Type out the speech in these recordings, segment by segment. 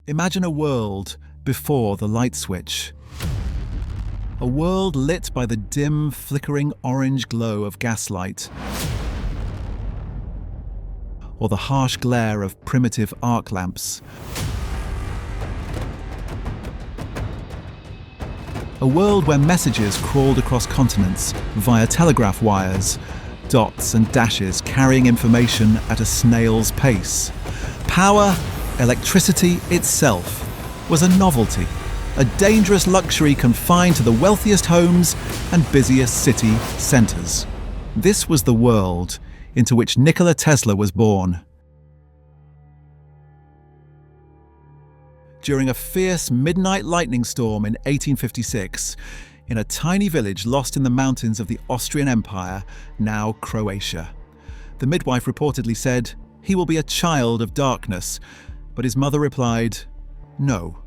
Imagine a world before the light switch. A world lit by the dim, flickering orange glow of gaslight, or the harsh glare of primitive arc lamps. A world where messages crawled across continents via telegraph wires, dots and dashes carrying information at a snail's pace. Power, electricity itself, was a novelty, a dangerous luxury confined to the wealthiest homes and busiest city centres. This was the world into which Nikola Tesla was born. During a fierce midnight lightning storm in 1856, in a tiny village lost in the mountains of the Austrian Empire, now Croatia. The midwife reportedly said, "He will be a child of darkness," but his mother replied, "No,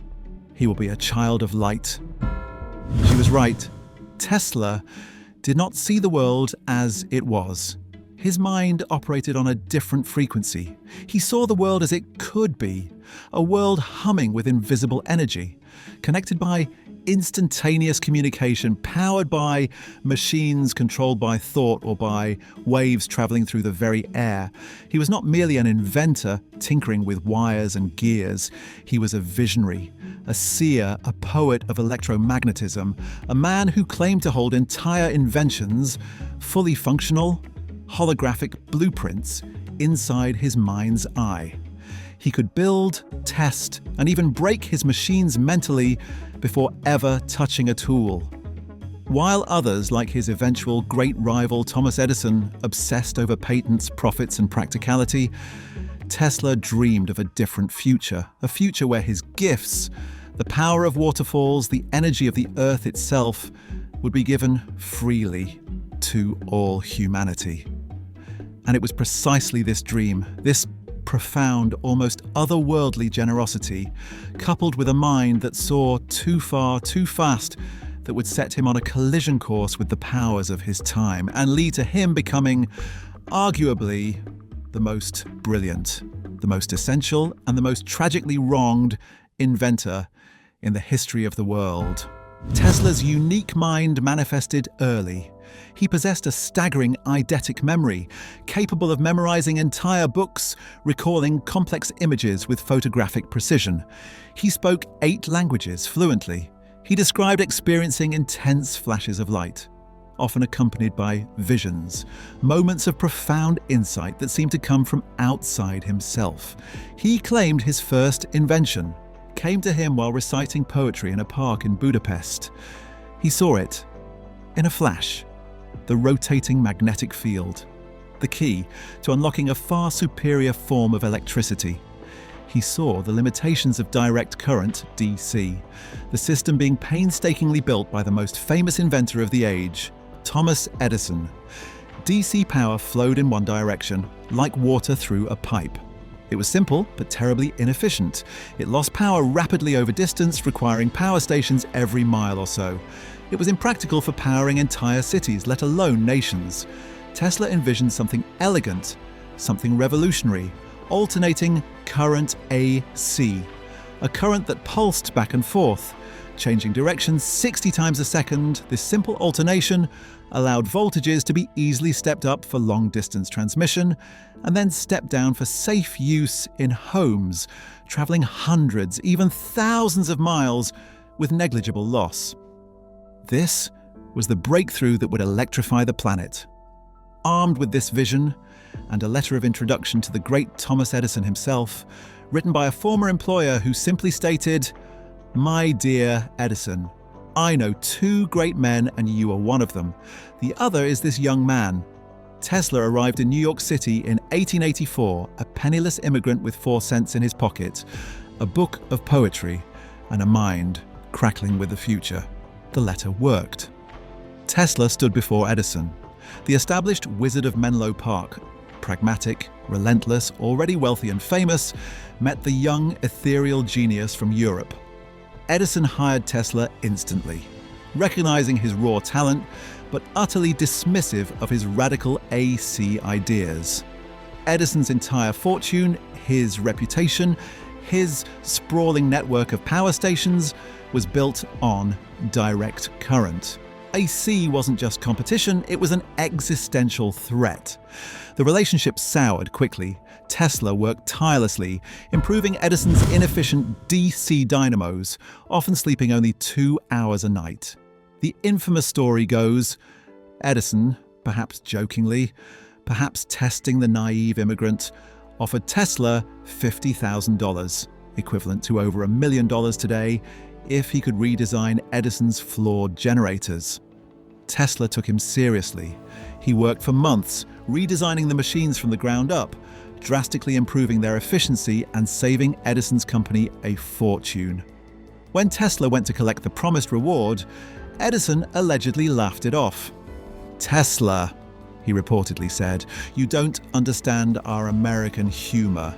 he will be a child of light." She was right. Tesla did not see the world as it was. His mind operated on a different frequency. He saw the world as it could be, a world humming with invisible energy, connected by instantaneous communication, powered by machines controlled by thought or by waves traveling through the very air. He was not merely an inventor tinkering with wires and gears. He was a visionary, a seer, a poet of electromagnetism, a man who claimed to hold entire inventions, fully functional, holographic blueprints inside his mind's eye. He could build, test, and even break his machines mentally before ever touching a tool. While others, like his eventual great rival Thomas Edison, obsessed over patents, profits, and practicality, Tesla dreamed of a different future, a future where his gifts, the power of waterfalls, the energy of the earth itself, would be given freely to all humanity. And it was precisely this dream, this profound, almost otherworldly generosity, coupled with a mind that saw too far, too fast, that would set him on a collision course with the powers of his time and lead to him becoming, arguably, the most brilliant, the most essential, and the most tragically wronged inventor in the history of the world. Tesla's unique mind manifested early. He possessed a staggering eidetic memory, capable of memorizing entire books, recalling complex images with photographic precision. He spoke 8 languages fluently. He described experiencing intense flashes of light, often accompanied by visions, moments of profound insight that seemed to come from outside himself. He claimed his first invention came to him while reciting poetry in a park in Budapest. He saw it in a flash. The rotating magnetic field, the key to unlocking a far superior form of electricity. He saw the limitations of direct current, DC, the system being painstakingly built by the most famous inventor of the age, Thomas Edison. DC power flowed in one direction, like water through a pipe. It was simple, but terribly inefficient. It lost power rapidly over distance, requiring power stations every mile or so. It was impractical for powering entire cities, let alone nations. Tesla envisioned something elegant, something revolutionary, alternating current AC, a current that pulsed back and forth, changing directions 60 times a second. This simple alternation allowed voltages to be easily stepped up for long-distance transmission and then stepped down for safe use in homes, traveling hundreds, even thousands of miles with negligible loss. This was the breakthrough that would electrify the planet. Armed with this vision and a letter of introduction to the great Thomas Edison himself, written by a former employer who simply stated, "My dear Edison, I know 2 great men and you are one of them. The other is this young man." Tesla arrived in New York City in 1884, a penniless immigrant with 4 cents in his pocket, a book of poetry, and a mind crackling with the future. The letter worked. Tesla stood before Edison, the established wizard of Menlo Park, pragmatic, relentless, already wealthy and famous, met the young, ethereal genius from Europe. Edison hired Tesla instantly, recognizing his raw talent, but utterly dismissive of his radical AC ideas. Edison's entire fortune, his reputation, his sprawling network of power stations was built on direct current. AC wasn't just competition, it was an existential threat. The relationship soured quickly. Tesla worked tirelessly, improving Edison's inefficient DC dynamos, often sleeping only 2 hours a night. The infamous story goes, Edison, perhaps jokingly, perhaps testing the naive immigrant, offered Tesla $50,000, equivalent to over $1 million today, if he could redesign Edison's flawed generators. Tesla took him seriously. He worked for months, redesigning the machines from the ground up, drastically improving their efficiency and saving Edison's company a fortune. When Tesla went to collect the promised reward, Edison allegedly laughed it off. "Tesla," he reportedly said, "you don't understand our American humor.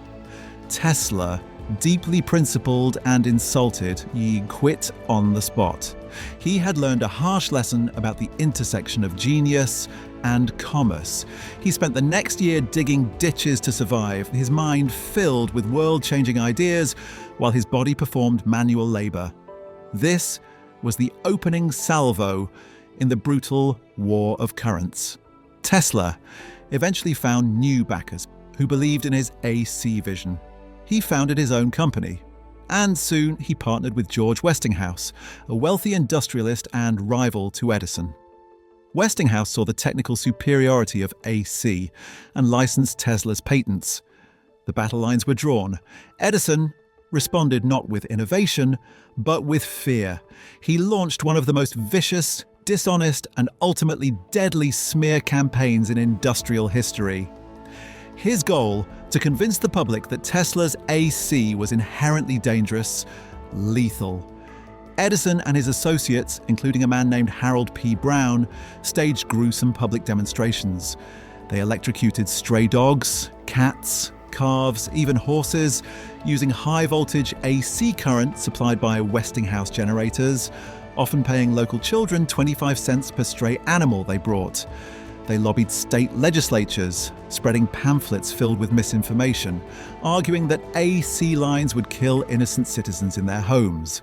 Tesla, deeply principled and insulted, ye quit on the spot." He had learned a harsh lesson about the intersection of genius and commerce. He spent the next year digging ditches to survive, his mind filled with world-changing ideas while his body performed manual labor. This was the opening salvo in the brutal war of currents. Tesla eventually found new backers who believed in his AC vision. He founded his own company, and soon he partnered with George Westinghouse, a wealthy industrialist and rival to Edison. Westinghouse saw the technical superiority of AC and licensed Tesla's patents. The battle lines were drawn. Edison responded not with innovation, but with fear. He launched one of the most vicious, dishonest, and ultimately deadly smear campaigns in industrial history. His goal, to convince the public that Tesla's AC was inherently dangerous, lethal. Edison and his associates, including a man named Harold P. Brown, staged gruesome public demonstrations. They electrocuted stray dogs, cats, calves, even horses, using high-voltage AC current supplied by Westinghouse generators, often paying local children 25 cents per stray animal they brought. They lobbied state legislatures, spreading pamphlets filled with misinformation, arguing that AC lines would kill innocent citizens in their homes.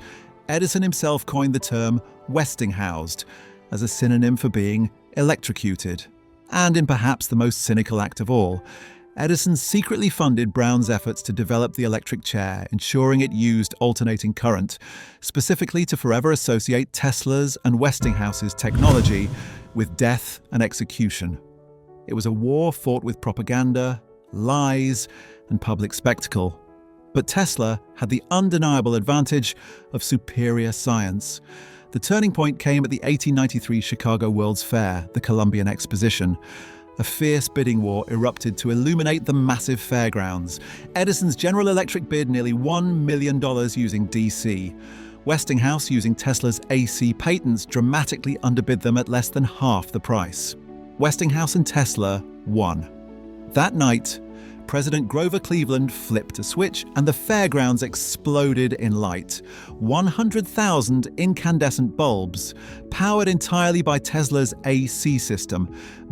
Edison himself coined the term Westinghoused as a synonym for being electrocuted. And in perhaps the most cynical act of all, Edison secretly funded Brown's efforts to develop the electric chair, ensuring it used alternating current, specifically to forever associate Tesla's and Westinghouse's technology with death and execution. It was a war fought with propaganda, lies, and public spectacle. But Tesla had the undeniable advantage of superior science. The turning point came at the 1893 Chicago World's Fair, the Columbian Exposition. A fierce bidding war erupted to illuminate the massive fairgrounds. Edison's General Electric bid nearly $1 million using DC. Westinghouse, using Tesla's AC patents, dramatically underbid them at less than half the price. Westinghouse and Tesla won. That night, President Grover Cleveland flipped a switch and the fairgrounds exploded in light. 100,000 incandescent bulbs, powered entirely by Tesla's AC system,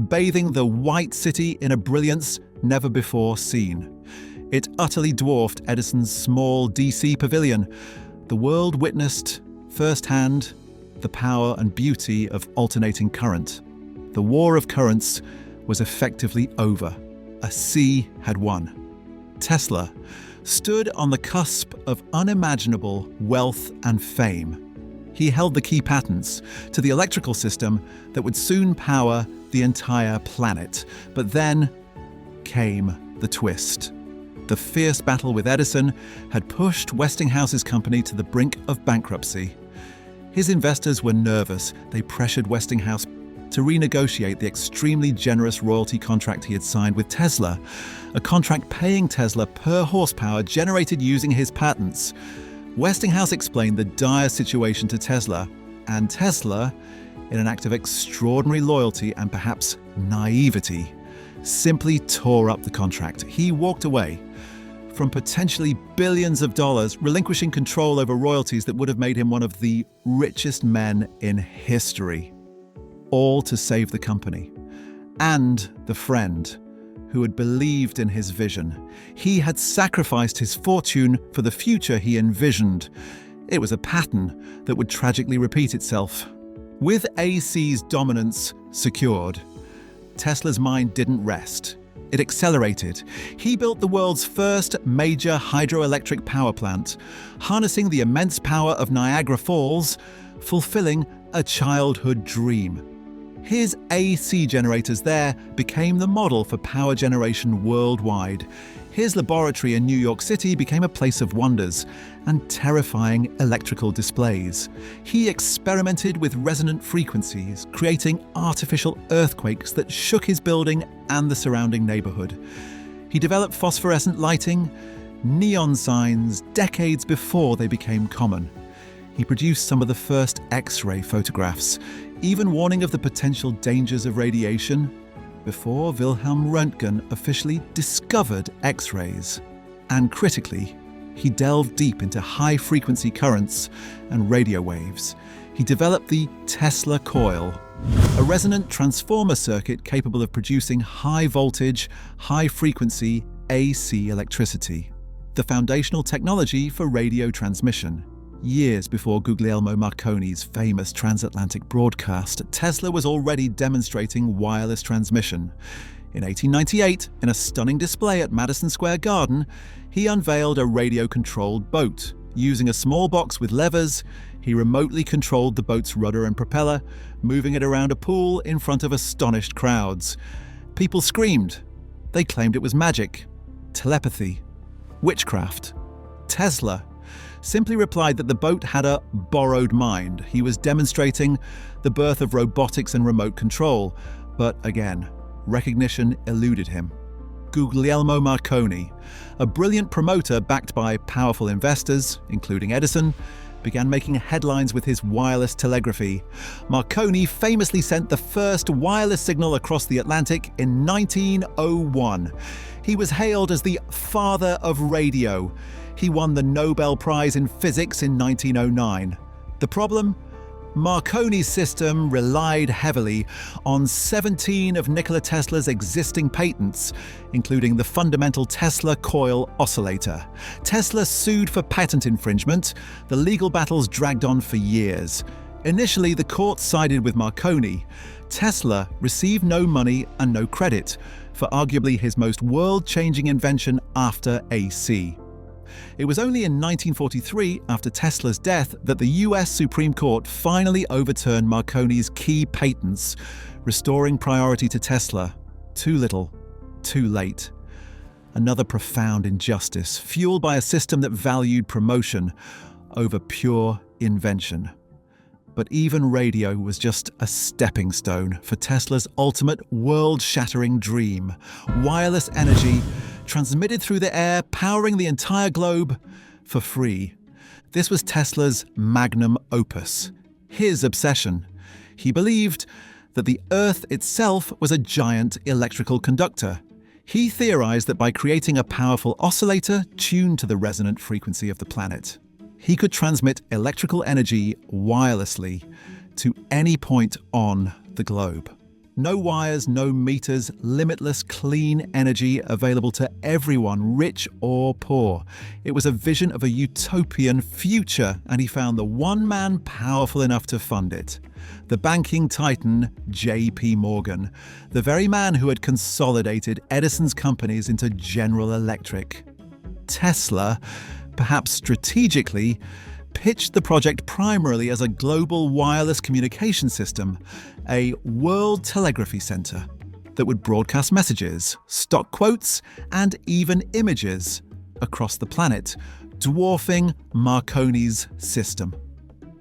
bathing the White City in a brilliance never before seen. It utterly dwarfed Edison's small DC pavilion. The world witnessed firsthand the power and beauty of alternating current. The war of currents was effectively over. A C had won. Tesla stood on the cusp of unimaginable wealth and fame. He held the key patents to the electrical system that would soon power the entire planet. But then came the twist. The fierce battle with Edison had pushed Westinghouse's company to the brink of bankruptcy. His investors were nervous. They pressured Westinghouse to renegotiate the extremely generous royalty contract he had signed with Tesla, a contract paying Tesla per horsepower generated using his patents. Westinghouse explained the dire situation to Tesla, and Tesla, in an act of extraordinary loyalty and perhaps naivety, simply tore up the contract. He walked away from potentially billions of dollars, relinquishing control over royalties that would have made him one of the richest men in history. All to save the company and the friend who had believed in his vision. He had sacrificed his fortune for the future he envisioned. It was a pattern that would tragically repeat itself. With AC's dominance secured, Tesla's mind didn't rest. It accelerated. He built the world's first major hydroelectric power plant, harnessing the immense power of Niagara Falls, fulfilling a childhood dream. His AC generators there became the model for power generation worldwide. His laboratory in New York City became a place of wonders and terrifying electrical displays. He experimented with resonant frequencies, creating artificial earthquakes that shook his building and the surrounding neighborhood. He developed phosphorescent lighting, neon signs, decades before they became common. He produced some of the first X-ray photographs, even warning of the potential dangers of radiation, before Wilhelm Röntgen officially discovered X-rays. And critically, he delved deep into high-frequency currents and radio waves. He developed the Tesla coil, a resonant transformer circuit capable of producing high-voltage, high-frequency AC electricity, the foundational technology for radio transmission. Years before Guglielmo Marconi's famous transatlantic broadcast, Tesla was already demonstrating wireless transmission. In 1898, in a stunning display at Madison Square Garden, he unveiled a radio-controlled boat. Using a small box with levers, he remotely controlled the boat's rudder and propeller, moving it around a pool in front of astonished crowds. People screamed. They claimed it was magic, telepathy, witchcraft. Tesla simply replied that the boat had a borrowed mind. He was demonstrating the birth of robotics and remote control. But again, recognition eluded him. Guglielmo Marconi, a brilliant promoter backed by powerful investors, including Edison, began making headlines with his wireless telegraphy. Marconi famously sent the first wireless signal across the Atlantic in 1901. He was hailed as the father of radio. He won the Nobel Prize in Physics in 1909. The problem? Marconi's system relied heavily on 17 of Nikola Tesla's existing patents, including the fundamental Tesla coil oscillator. Tesla sued for patent infringement. The legal battles dragged on for years. Initially, the court sided with Marconi. Tesla received no money and no credit for arguably his most world-changing invention after AC. It was only in 1943, after Tesla's death, that the US Supreme Court finally overturned Marconi's key patents, restoring priority to Tesla. Too little, too late. Another profound injustice, fueled by a system that valued promotion over pure invention. But even radio was just a stepping stone for Tesla's ultimate world-shattering dream: wireless energy transmitted through the air, powering the entire globe for free. This was Tesla's magnum opus, his obsession. He believed that the Earth itself was a giant electrical conductor. He theorized that by creating a powerful oscillator tuned to the resonant frequency of the planet, he could transmit electrical energy wirelessly to any point on the globe. No wires, no meters, limitless clean energy available to everyone, rich or poor. It was a vision of a utopian future, and he found the one man powerful enough to fund it: the banking titan J.P. Morgan, the very man who had consolidated Edison's companies into General Electric. Tesla, perhaps strategically, pitched the project primarily as a global wireless communication system, a world telegraphy center that would broadcast messages, stock quotes, and even images across the planet, dwarfing Marconi's system.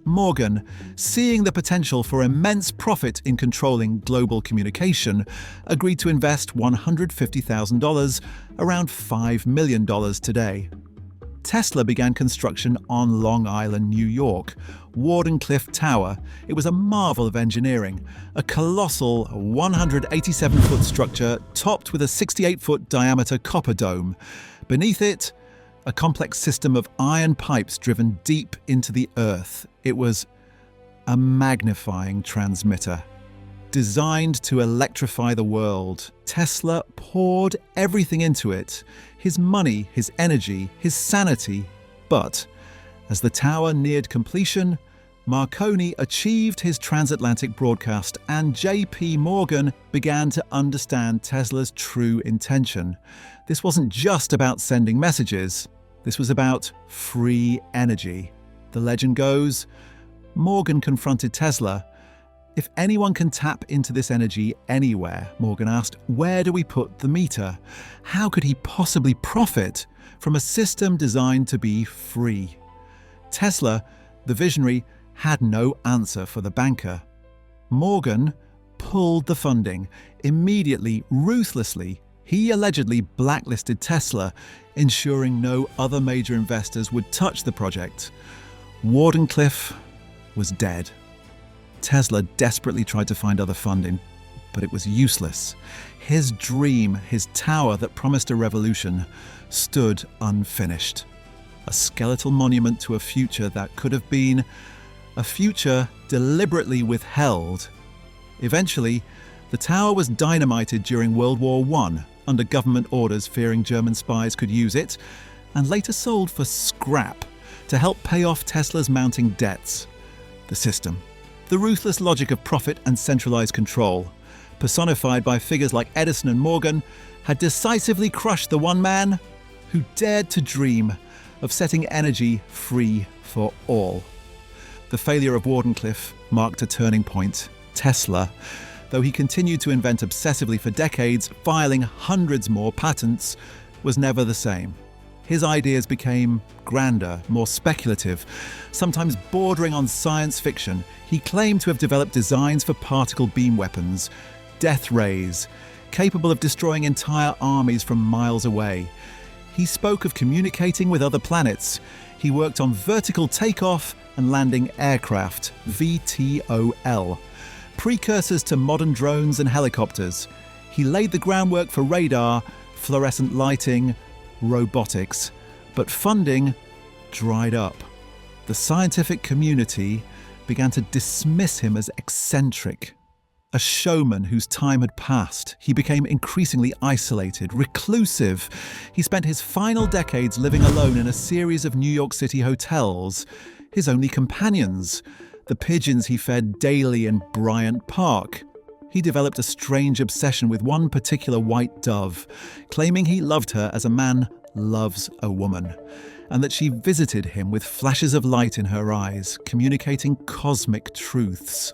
Morgan, seeing the potential for immense profit in controlling global communication, agreed to invest $150,000, around $5 million today. Tesla began construction on Long Island, New York, Wardenclyffe Tower. It was a marvel of engineering, a colossal 187-foot structure topped with a 68-foot diameter copper dome. Beneath it, a complex system of iron pipes driven deep into the earth. It was a magnifying transmitter. Designed to electrify the world, Tesla poured everything into it, his money, his energy, his sanity. But as the tower neared completion, Marconi achieved his transatlantic broadcast, and J.P. Morgan began to understand Tesla's true intention. This wasn't just about sending messages. This was about free energy. The legend goes, Morgan confronted Tesla. If anyone can tap into this energy anywhere, Morgan asked, where do we put the meter? How could he possibly profit from a system designed to be free? Tesla, the visionary, had no answer for the banker. Morgan pulled the funding. Immediately, ruthlessly, he allegedly blacklisted Tesla, ensuring no other major investors would touch the project. Wardenclyffe was dead. Tesla desperately tried to find other funding, but it was useless. His dream, his tower that promised a revolution, stood unfinished. A skeletal monument to a future that could have been a future deliberately withheld. Eventually, the tower was dynamited during World War I under government orders fearing German spies could use it, and later sold for scrap to help pay off Tesla's mounting debts. The system. The ruthless logic of profit and centralized control, personified by figures like Edison and Morgan, had decisively crushed the one man who dared to dream of setting energy free for all. The failure of Wardenclyffe marked a turning point. Tesla, though he continued to invent obsessively for decades, filing hundreds more patents, was never the same. His ideas became grander, more speculative, sometimes bordering on science fiction. He claimed to have developed designs for particle beam weapons, death rays, capable of destroying entire armies from miles away. He spoke of communicating with other planets. He worked on vertical takeoff and landing aircraft, VTOL, precursors to modern drones and helicopters. He laid the groundwork for radar, fluorescent lighting, robotics, but funding dried up. The scientific community began to dismiss him as eccentric. A showman whose time had passed, he became increasingly isolated, reclusive. He spent his final decades living alone in a series of New York City hotels. His only companions, the pigeons he fed daily in Bryant Park. He developed a strange obsession with one particular white dove, claiming he loved her as a man loves a woman, and that she visited him with flashes of light in her eyes, communicating cosmic truths.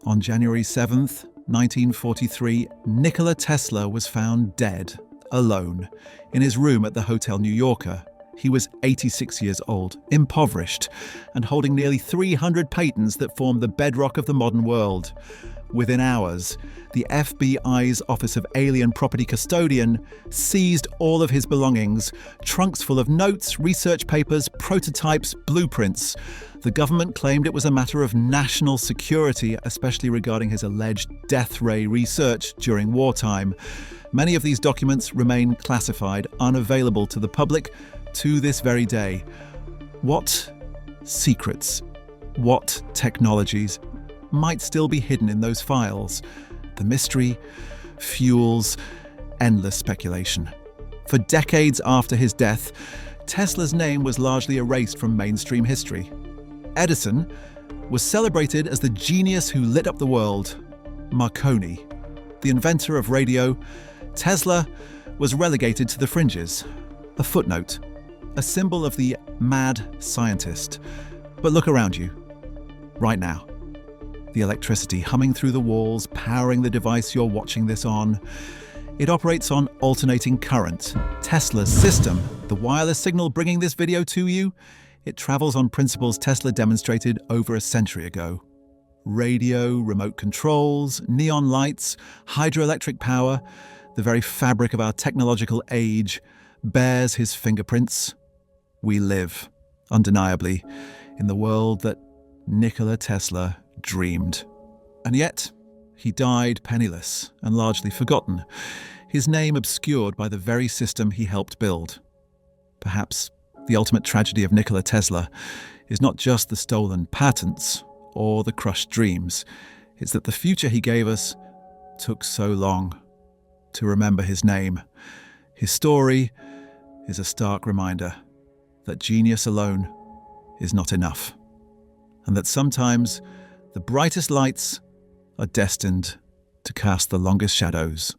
On January 7th, 1943, Nikola Tesla was found dead, alone, in his room at the Hotel New Yorker. He was 86 years old, impoverished, and holding nearly 300 patents that formed the bedrock of the modern world. Within hours, the FBI's Office of Alien Property Custodian seized all of his belongings, trunks full of notes, research papers, prototypes, blueprints. The government claimed it was a matter of national security, especially regarding his alleged death ray research during wartime. Many of these documents remain classified, unavailable to the public to this very day. What secrets, what technologies might still be hidden in those files? The mystery fuels endless speculation. For decades after his death, Tesla's name was largely erased from mainstream history. Edison was celebrated as the genius who lit up the world. Marconi, the inventor of radio, Tesla was relegated to the fringes. A footnote, a symbol of the mad scientist. But look around you, right now. The electricity humming through the walls, powering the device you're watching this on. It operates on alternating current. Tesla's system, the wireless signal bringing this video to you, it travels on principles Tesla demonstrated over a century ago. Radio, remote controls, neon lights, hydroelectric power, the very fabric of our technological age, bears his fingerprints. We live, undeniably, in the world that Nikola Tesla dreamed. And yet, he died penniless and largely forgotten, his name obscured by the very system he helped build. Perhaps the ultimate tragedy of Nikola Tesla is not just the stolen patents or the crushed dreams. It's that the future he gave us took so long to remember his name. His story is a stark reminder that genius alone is not enough, and that sometimes the brightest lights are destined to cast the longest shadows.